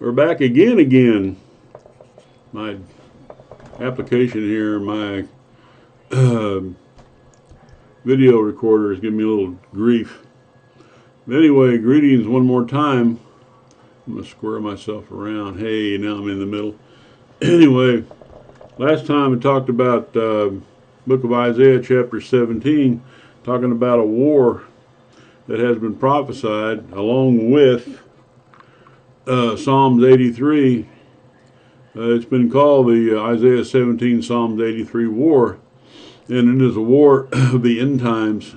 We're back again. My application here, my uh, video recorder is giving me a little grief. But anyway, greetings one more time. I'm going to square myself around. Hey, now I'm in the middle. Anyway, last time I talked about book of Isaiah chapter 17, talking about a war that has been prophesied along with Psalms 83. It's been called the Isaiah 17 Psalms 83 war, and it is a war of the end times.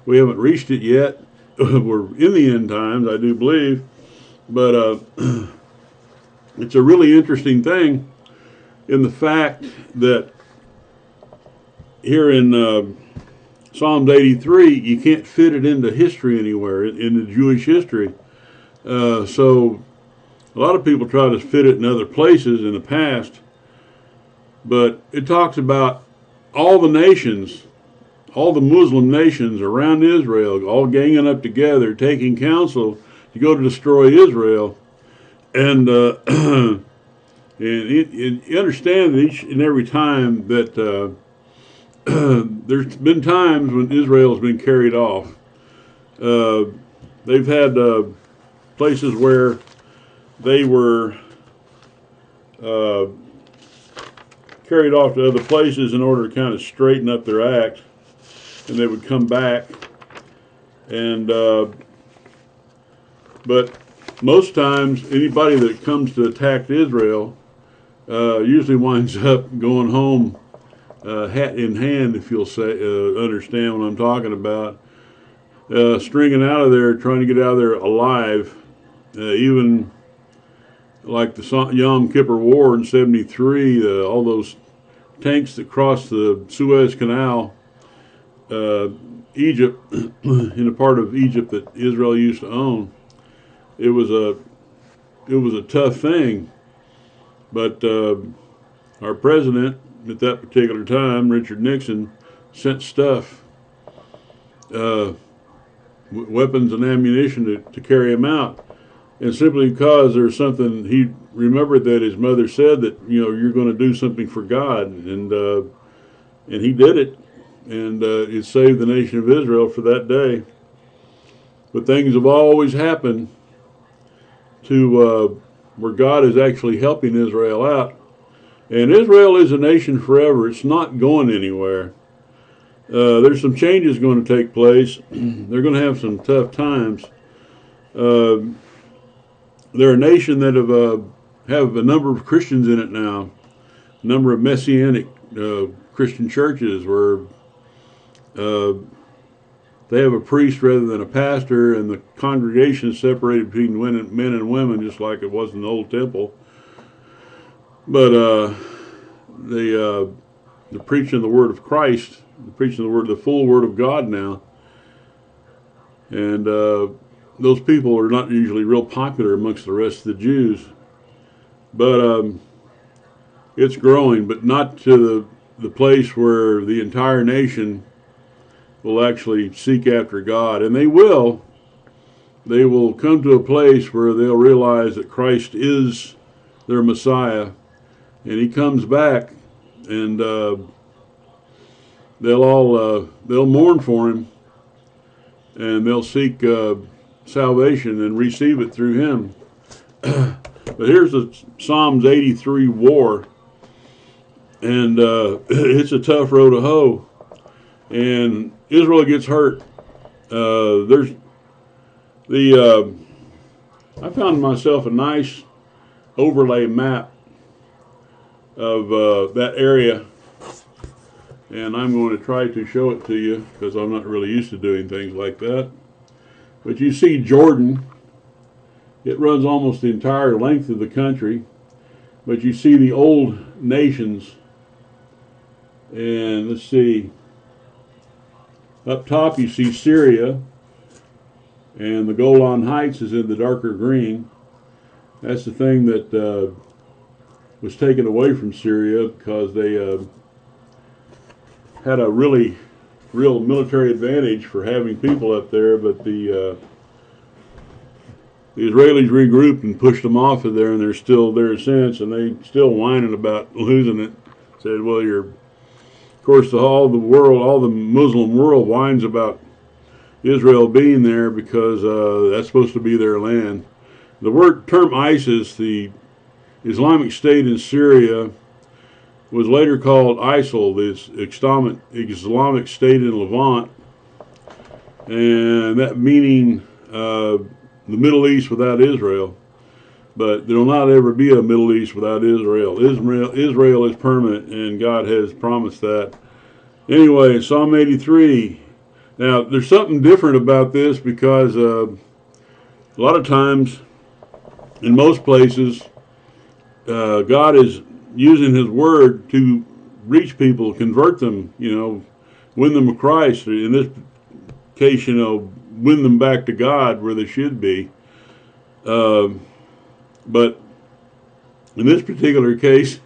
We haven't reached it yet. We're in the end times, I do believe, but it's a really interesting thing in the fact that here in Psalms 83, you can't fit it into history anywhere, in the Jewish history. So a lot of people try to fit it in other places in the past, but it talks about all the nations, all the Muslim nations around Israel, all ganging up together, taking counsel to go to destroy Israel. And and you understand that each and every time that there's been times when Israel's been carried off. They've had places where they were carried off to other places in order to kind of straighten up their act, and they would come back. And but most times, anybody that comes to attack Israel usually winds up going home hat in hand, if you'll say understand what I'm talking about. Stringing out of there, trying to get out of there alive, even like the Yom Kippur War in '73, all those tanks that crossed the Suez Canal, Egypt, in a part of Egypt that Israel used to own. It was a tough thing, but our president at that particular time, Richard Nixon, sent stuff, weapons and ammunition to carry him out. And simply because there's something, he remembered that his mother said that, you're going to do something for God, and he did it, and it saved the nation of Israel for that day. But things have always happened to where God is actually helping Israel out, and Israel is a nation forever. It's not going anywhere. There's some changes going to take place. They're going to have some tough times. They're a nation that have a number of Christians in it now, a number of Messianic Christian churches where they have a priest rather than a pastor, and the congregation is separated between men and women, just like it was in the old temple. But they're preaching the word of Christ, they're preaching the full word of God now, and those people are not usually real popular amongst the rest of the Jews, but it's growing, but not to the place where the entire nation will actually seek after God. And they will come to a place where they'll realize that Christ is their Messiah, and he comes back, and they'll mourn for him, and they'll seek salvation and receive it through him. But here's the Psalms 83 war, and it's a tough row to hoe, and Israel gets hurt. I found myself a nice overlay map of that area, and I'm going to try to show it to you because I'm not really used to doing things like that. But you see Jordan, it runs almost the entire length of the country, but you see the old nations, and let's see, up top you see Syria, and the Golan Heights is in the darker green. That's the thing that was taken away from Syria because they had a real military advantage for having people up there, but the the Israelis regrouped and pushed them off of there, and they're still there since, and they still whining about losing it. Said, well, of course, all the Muslim world whines about Israel being there because that's supposed to be their land. The term ISIS, the Islamic State in Syria, was later called ISIL, the Islamic State in Levant, and that meaning the Middle East without Israel. But there will not ever be a Middle East without Israel. Israel is permanent, and God has promised that. Anyway, Psalm 83. Now, there's something different about this because a lot of times, in most places, God is using His Word to reach people, convert them, win them to Christ. In this case, win them back to God where they should be. But in this particular case,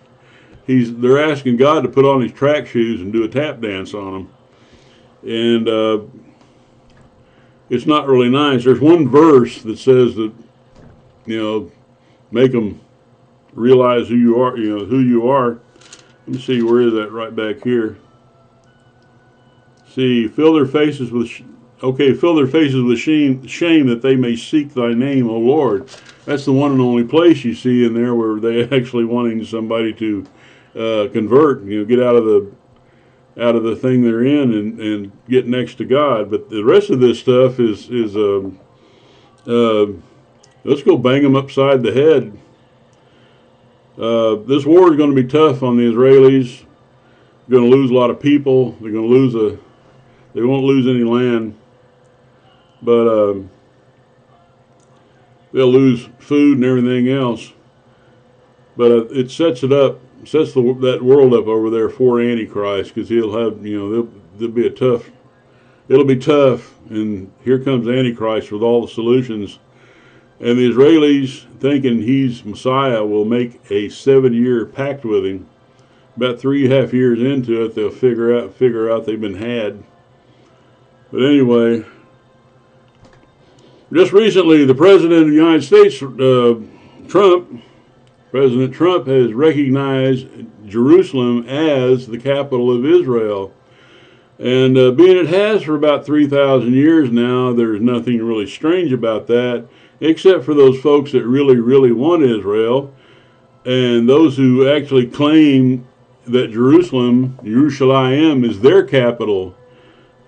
they're asking God to put on His track shoes and do a tap dance on them. And it's not really nice. There's one verse that says that, make them realize who you are. Let me see, where is that? Right back here. See, fill their faces with shame that they may seek Thy name, O Lord. That's the one and only place you see in there where they actually wanting somebody to convert, get out of the thing they're in and get next to God. But the rest of this stuff is let's go bang them upside the head. This war is going to be tough on the Israelis. They're going to lose a lot of people. They're going to they won't lose any land, but they'll lose food and everything else. But it sets that world up over there for Antichrist, because he'll have, it'll be tough, and here comes Antichrist with all the solutions. And the Israelis, thinking he's Messiah, will make a 7-year pact with him. About 3.5 years into it, they'll figure out they've been had. But anyway, just recently, the President of the United States, President Trump, has recognized Jerusalem as the capital of Israel. And being it has for about 3,000 years now, there's nothing really strange about that, except for those folks that really, really want Israel, and those who actually claim that Jerusalem is their capital,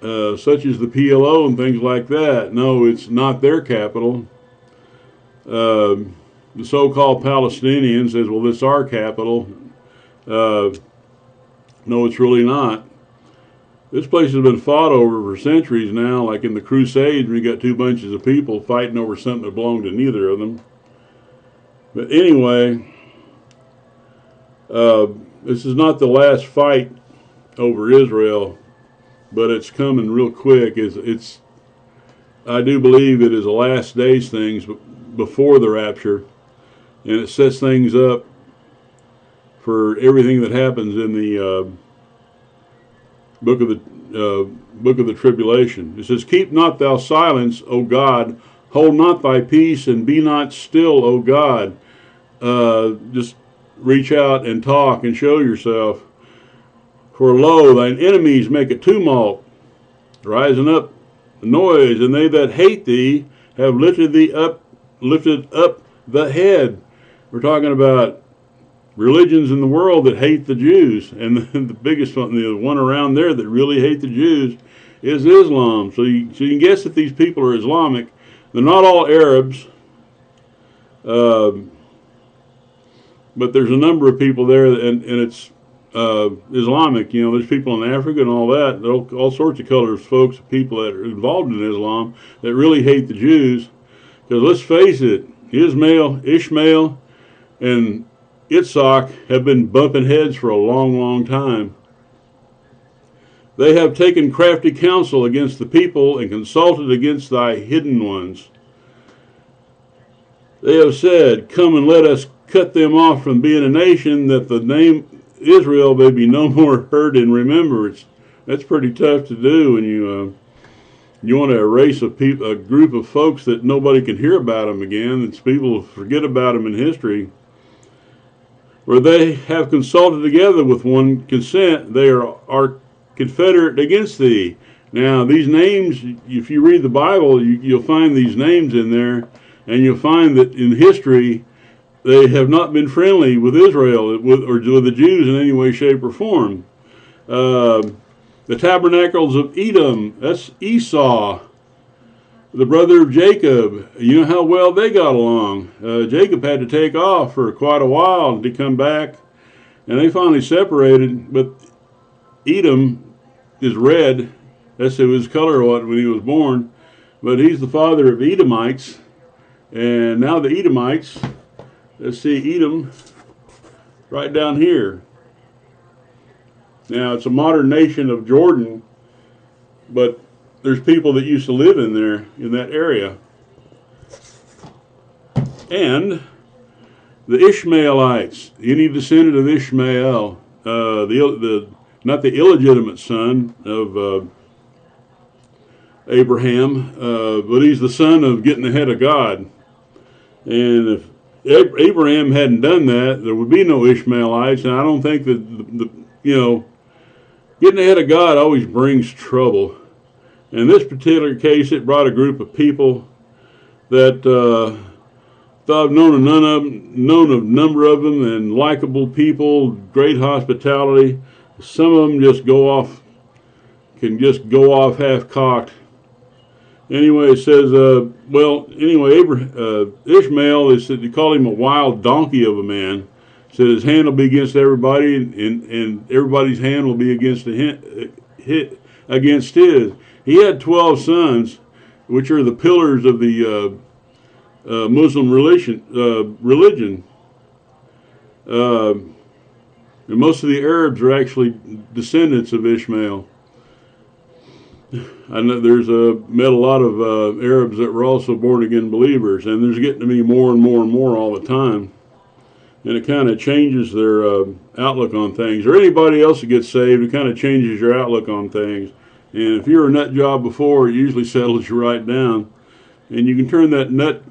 such as the PLO and things like that. No, it's not their capital. The so-called Palestinians says, well, this is our capital. No, it's really not. This place has been fought over for centuries now, like in the Crusades, we got two bunches of people fighting over something that belonged to neither of them. But anyway, this is not the last fight over Israel, but it's coming real quick. I do believe it is the last days things before the rapture, and it sets things up for everything that happens in the book of the tribulation. It says, "Keep not thou silence, O God, hold not thy peace, and be not still, O God." Just reach out and talk and show yourself. "For lo, thine enemies make a tumult, rising up a noise, and they that hate thee have lifted up the head." We're talking about religions in the world that hate the Jews, and the biggest one, the one around there that really hate the Jews, is Islam. So you can guess that these people are Islamic. They're not all Arabs, but there's a number of people there, and it's Islamic. There's people in Africa and all that, all sorts of colors, folks, people that are involved in Islam that really hate the Jews. Because let's face it, Ishmael, and Isaac have been bumping heads for a long, long time. "They have taken crafty counsel against the people and consulted against thy hidden ones. They have said, Come and let us cut them off from being a nation, that the name Israel may be no more heard in remembrance." That's pretty tough to do when You want to erase a group of folks that nobody can hear about them again, that people forget about them in history, where they have consulted together with one consent, they are confederate against thee. Now, these names, if you read the Bible, you'll find these names in there, and you'll find that in history, they have not been friendly with Israel or with the Jews in any way, shape, or form. The tabernacles of Edom, that's Esau, the brother of Jacob. You know how well they got along. Jacob had to take off for quite a while to come back, and they finally separated. But Edom is red. That's his color when he was born. But he's the father of Edomites. And now the Edomites, let's see, Edom, right down here. Now, it's a modern nation of Jordan, but there's people that used to live in there, in that area. And the Ishmaelites, any descendant of Ishmael, not the illegitimate son of Abraham, but he's the son of getting ahead of God. And if Abraham hadn't done that, there would be no Ishmaelites, and I don't think that, getting ahead of God always brings trouble. In this particular case, it brought a group of people that I've known a number of them, and likable people, great hospitality. Some of them can just go off half-cocked. Anyway, it says, Ishmael, they call him a wild donkey of a man. Said his hand will be against everybody, and everybody's hand will be against his. He had 12 sons, which are the pillars of the Muslim religion. And most of the Arabs are actually descendants of Ishmael. I know met a lot of Arabs that were also born again believers, and there's getting to be more and more and more all the time. And it kind of changes their outlook on things. Or anybody else that gets saved, it kind of changes your outlook on things. And if you were a nut job before, it usually settles you right down. And you can turn that nut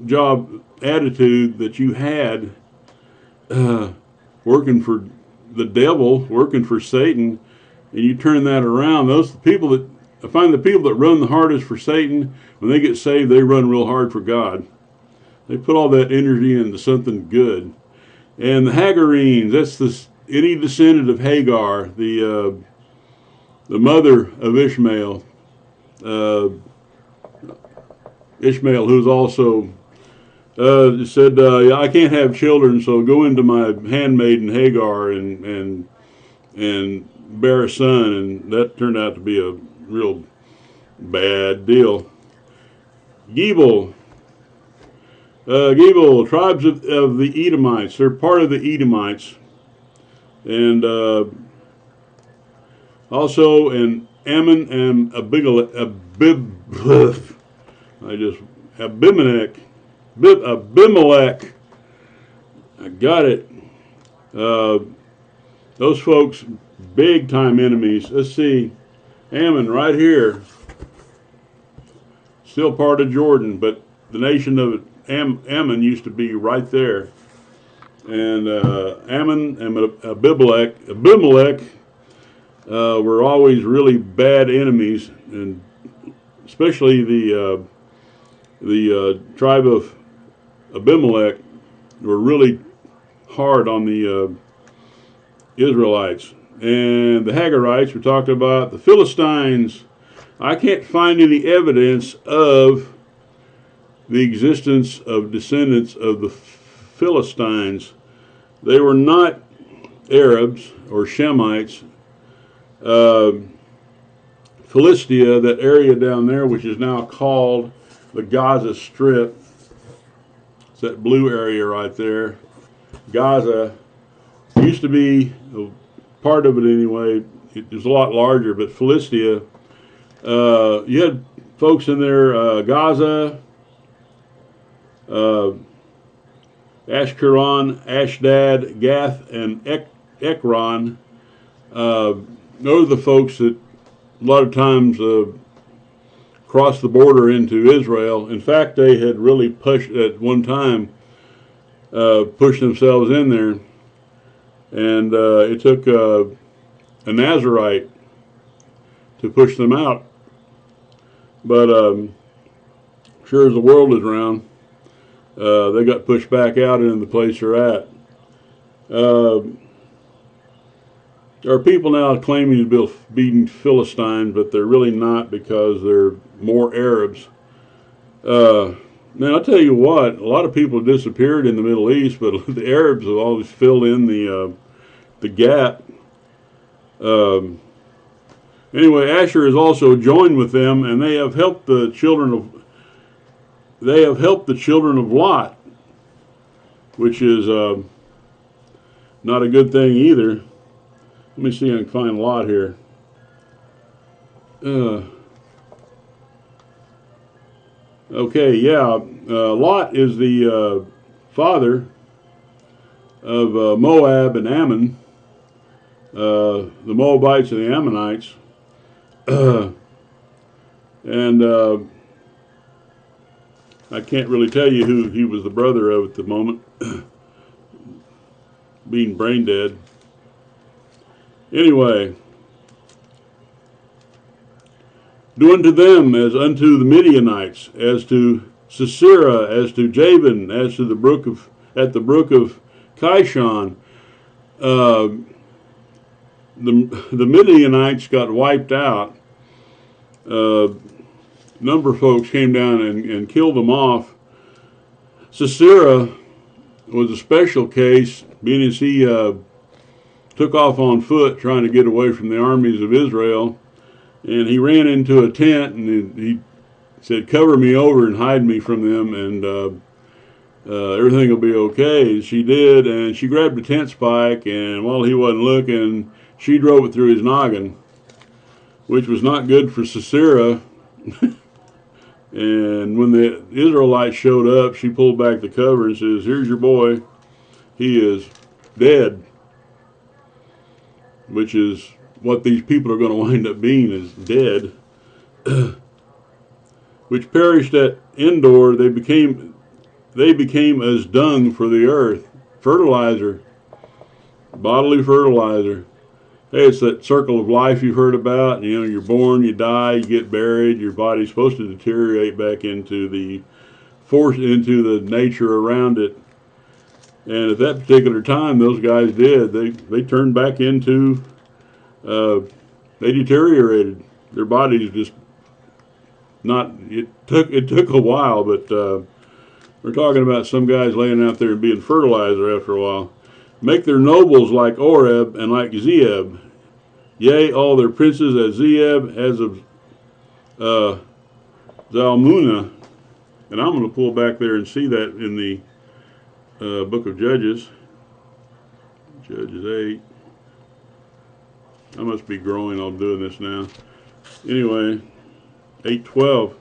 job attitude that you had working for the devil, working for Satan, and you turn that around. I find the people that run the hardest for Satan, when they get saved, they run real hard for God. They put all that energy into something good. And the Hagarenes, that's any descendant of Hagar, the mother of Ishmael. Ishmael, who's also said, I can't have children, so go into my handmaiden Hagar and bear a son. And that turned out to be a real bad deal. Gebel, tribes of the Edomites. They're part of the Edomites. And also in Ammon and Abimelech. I got it. Those folks, big time enemies. Let's see. Ammon right here. Still part of Jordan, but the nation of Ammon used to be right there. And Ammon and Abimelech were always really bad enemies, and especially the tribe of Abimelech were really hard on the Israelites. And the Hagarites, we talked about. The Philistines, I can't find any evidence of the existence of descendants of the Philistines. They were not Arabs or Shemites. Philistia, that area down there, which is now called the Gaza Strip, it's that blue area right there. Gaza used to be, part of it anyway, it was a lot larger, but Philistia, you had folks in there, Gaza, Ashkelon, Ashdod, Gath, and Ekron. Those are the folks that a lot of times cross the border into Israel. In fact, they had really pushed at one time, pushed themselves in there, and it took a Nazarite to push them out. But sure as the world is round, they got pushed back out into the place they're at. There are people now claiming to be Philistines, but they're really not, because they're more Arabs. Now, I'll tell you what, a lot of people have disappeared in the Middle East, but the Arabs have always filled in the gap. Anyway, Asher has also joined with them, and they have helped the children of Lot, which is not a good thing either. Let me see if I can find Lot here. Okay, yeah, Lot is the father of Moab and Ammon, the Moabites and the Ammonites, and I can't really tell you who he was the brother of at the moment, being brain dead. Anyway, do unto them as unto the Midianites, as to Sisera, as to Jabin, as to the brook of Kishon. The Midianites got wiped out. A number of folks came down and killed them off. Sisera was a special case, being as he took off on foot trying to get away from the armies of Israel, and he ran into a tent, and he said, "Cover me over and hide me from them, and everything will be okay." She did, and she grabbed a tent spike, and while he wasn't looking, she drove it through his noggin, which was not good for Sisera. And when the Israelites showed up, she pulled back the cover and says, "Here's your boy. He is dead," which is what these people are going to wind up being, is dead. Which perished at Endor. They became as dung for the earth, fertilizer, bodily fertilizer. Hey, it's that circle of life you've heard about. You know, you're born, you die, you get buried. Your body's supposed to deteriorate back into the nature around it. And at that particular time, those guys did. They turned back into. They deteriorated. Their bodies just not. It took a while, but we're talking about some guys laying out there and being fertilizer after a while. Make their nobles like Oreb and like Zeeb. Yea, all their princes as Zeeb, as of Zalmunna. And I'm going to pull back there and see that in the book of Judges. Judges 8. I must be growing on doing this now. Anyway, 8:12.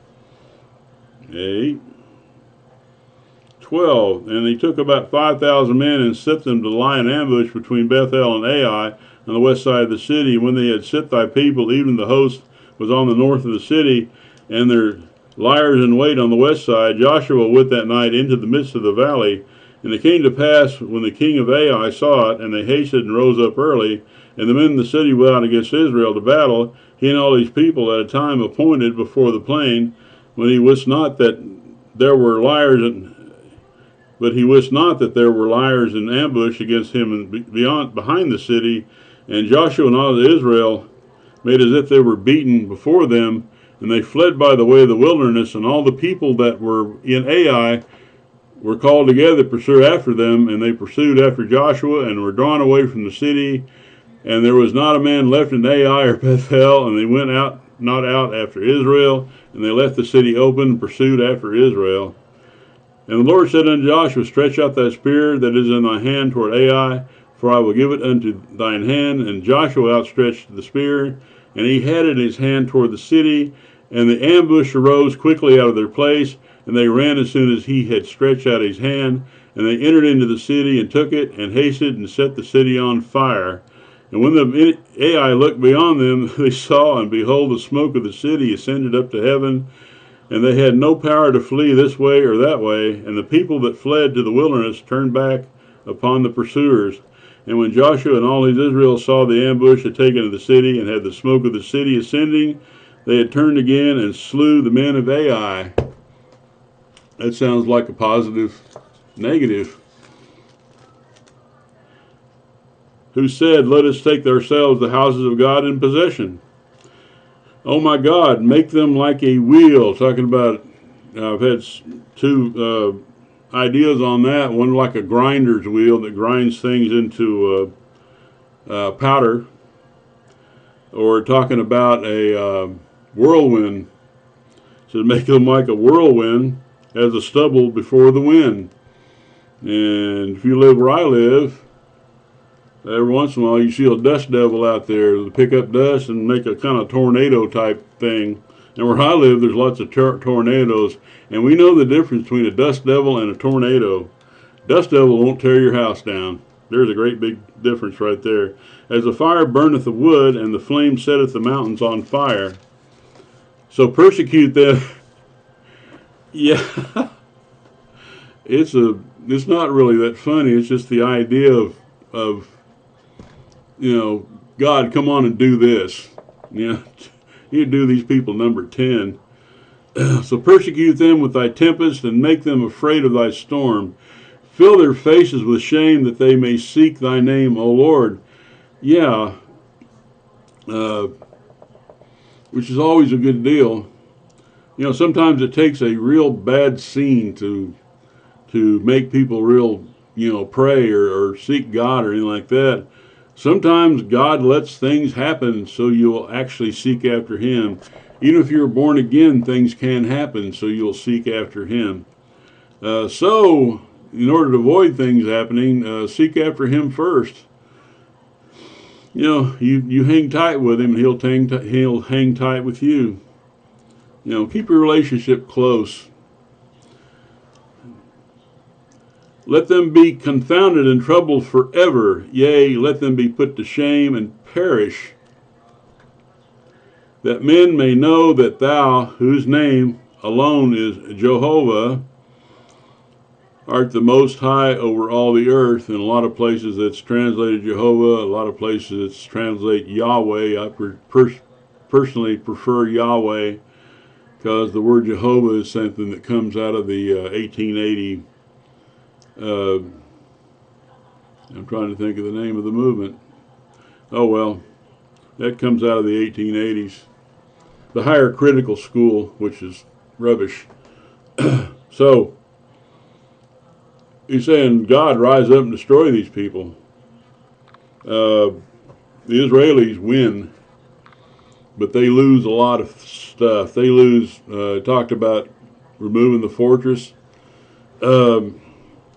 8:12. And he took about 5,000 men and set them to lie in ambush between Bethel and Ai on the west side of the city. When they had set thy people, even the host was on the north of the city, and their liers in wait on the west side. Joshua went that night into the midst of the valley. And it came to pass, when the king of Ai saw it, and they hasted and rose up early, and the men in the city went out against Israel to battle, he and all these people at a time appointed before the plain, when he wist not that there were liars, but he wist not that there were liars in ambush against him behind the city. And Joshua and all of Israel made as if they were beaten before them, and they fled by the way of the wilderness. And all the people that were in Ai were called together to pursue after them, and they pursued after Joshua and were drawn away from the city. And there was not a man left in Ai or Bethel, and they went not out after Israel, and they left the city open and pursued after Israel. And the Lord said unto Joshua, Stretch out thy spear that is in thy hand toward Ai, for I will give it unto thine hand. And Joshua outstretched the spear, and he had it in his hand toward the city. And the ambush arose quickly out of their place, and they ran as soon as he had stretched out his hand. And they entered into the city and took it, and hasted and set the city on fire. And when the Ai looked beyond them, they saw, and behold, the smoke of the city ascended up to heaven, and they had no power to flee this way or that way. And the people that fled to the wilderness turned back upon the pursuers. And when Joshua and all his Israel saw the ambush had taken of the city, and had the smoke of the city ascending, they had turned again and slew the men of Ai. That sounds like a positive negative. Who said, let us take ourselves the houses of God in possession. Oh my God, make them like a wheel. Talking about, I've had two ideas on that. One like a grinder's wheel that grinds things into powder. Or talking about a whirlwind. So make them like a whirlwind as a stubble before the wind. And if you live where I live, every once in a while you see a dust devil out there to pick up dust and make a kind of tornado type thing. And where I live, there's lots of tornadoes. And we know the difference between a dust devil and a tornado. Dust devil won't tear your house down. There's a great big difference right there. As the fire burneth the wood, and the flame setteth the mountains on fire. So persecute them. Yeah. It's not really that funny. It's just the idea of you know, God, come on and do this. You know, you do these people number 10. So persecute them with thy tempest, and make them afraid of thy storm. Fill their faces with shame, that they may seek thy name, O Lord. Yeah, which is always a good deal. You know, sometimes it takes a real bad scene to make people real, you know, pray or seek God or anything like that. Sometimes God lets things happen so you'll actually seek after Him. Even if you're born again, things can happen so you'll seek after Him. So, in order to avoid things happening, seek after Him first. You know, you hang tight with Him, and He'll hang tight with you. You know, keep your relationship close. Let them be confounded and troubled forever. Yea, let them be put to shame and perish, that men may know that thou, whose name alone is Jehovah, art the most high over all the earth. In a lot of places it's translated Jehovah, a lot of places it's translated Yahweh. I personally prefer Yahweh, because the word Jehovah is something that comes out of the 1880 I'm trying to think of the name of the movement. Oh well, that comes out of the 1880s. The higher critical school, which is rubbish. So, he's saying, God, rise up and destroy these people. The Israelis win, but they lose a lot of stuff. They lose, talked about removing the fortress.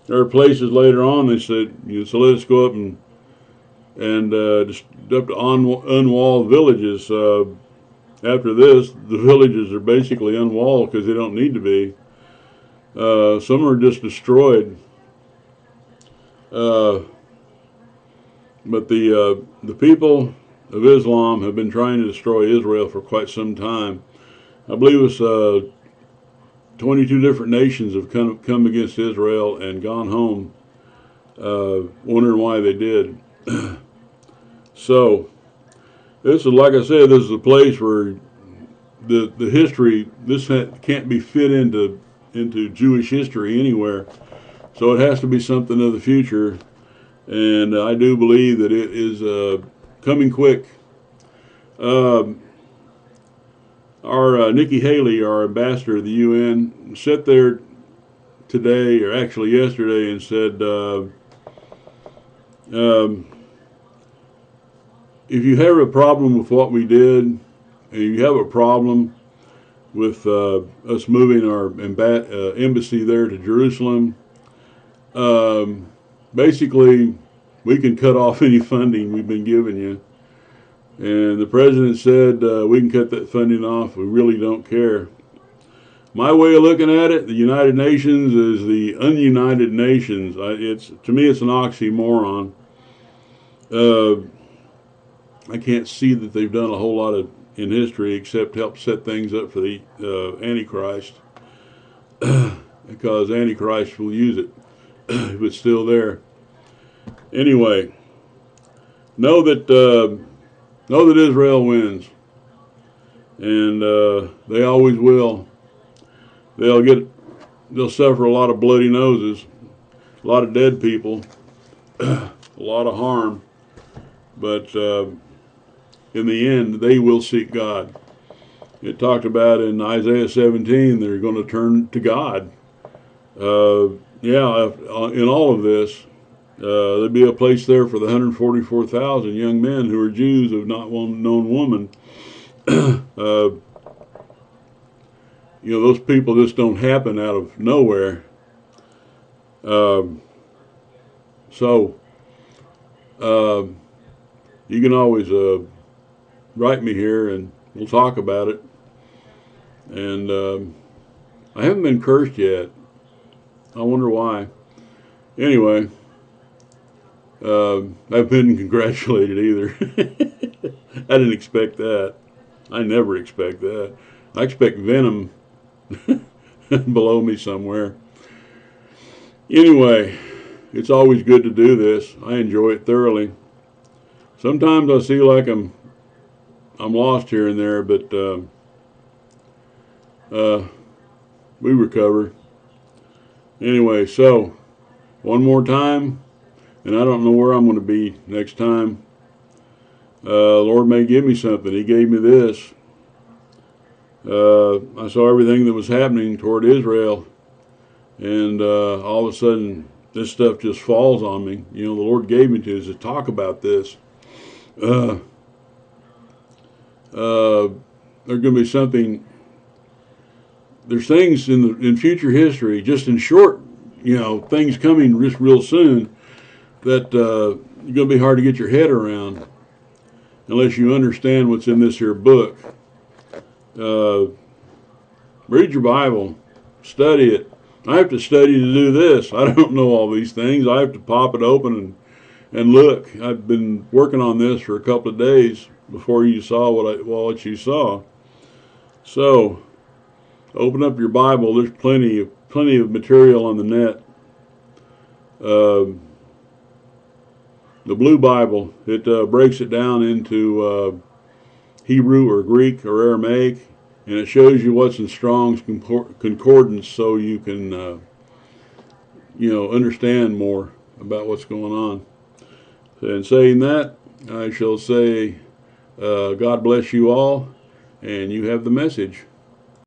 There are places later on they said, so let us go up and just up to unwalled villages. After this, the villages are basically unwalled because they don't need to be. Some are just destroyed. But the people of Islam have been trying to destroy Israel for quite some time. I believe it's 22 different nations have come against Israel and gone home, wondering why they did. So, this is, like I said, this is a place where the history, this can't be fit into Jewish history anywhere. So it has to be something of the future, and I do believe that it is coming quick. Our Nikki Haley, our ambassador of the UN, sat there today, or actually yesterday, and said, if you have a problem with what we did, and you have a problem with us moving our embassy there to Jerusalem, basically we can cut off any funding we've been giving you. And the president said, we can cut that funding off. We really don't care. My way of looking at it, the United Nations is the ununited nations. To me, it's an oxymoron. I can't see that they've done a whole lot in history except help set things up for the Antichrist, because Antichrist will use it if it's still there. Anyway, know that Israel wins, and they always will. They'll suffer a lot of bloody noses, a lot of dead people, a lot of harm, but in the end, they will seek God. It talked about in Isaiah 17, they're going to turn to God. Yeah, in all of this, there'd be a place there for the 144,000 young men who are Jews of not one known woman. You know, those people just don't happen out of nowhere. So you can always write me here and we'll talk about it. And I haven't been cursed yet. I wonder why. Anyway, I've been congratulated either. I didn't expect that. I never expect that. I expect venom below me somewhere. Anyway, it's always good to do this. I enjoy it thoroughly. Sometimes I feel like I'm lost here and there, but we recover. Anyway, so one more time, and I don't know where I'm going to be next time. Lord may give me something. He gave me this. I saw everything that was happening toward Israel, and all of a sudden this stuff just falls on me. You know, the Lord gave me to talk about this. There's going to be something. There's things in future history, just in short, you know, things coming just real soon that you're going to be hard to get your head around unless you understand what's in this here book. Read your Bible, study it. I have to study to do this. I don't know all these things. I have to pop it open and look. I've been working on this for a couple of days before you saw what you saw. So open up your Bible. There's plenty of material on the net. The Blue Bible, it breaks it down into Hebrew or Greek or Aramaic, and it shows you what's in Strong's Concordance, so you can you know, understand more about what's going on. And saying that, I shall say God bless you all, and you have the message.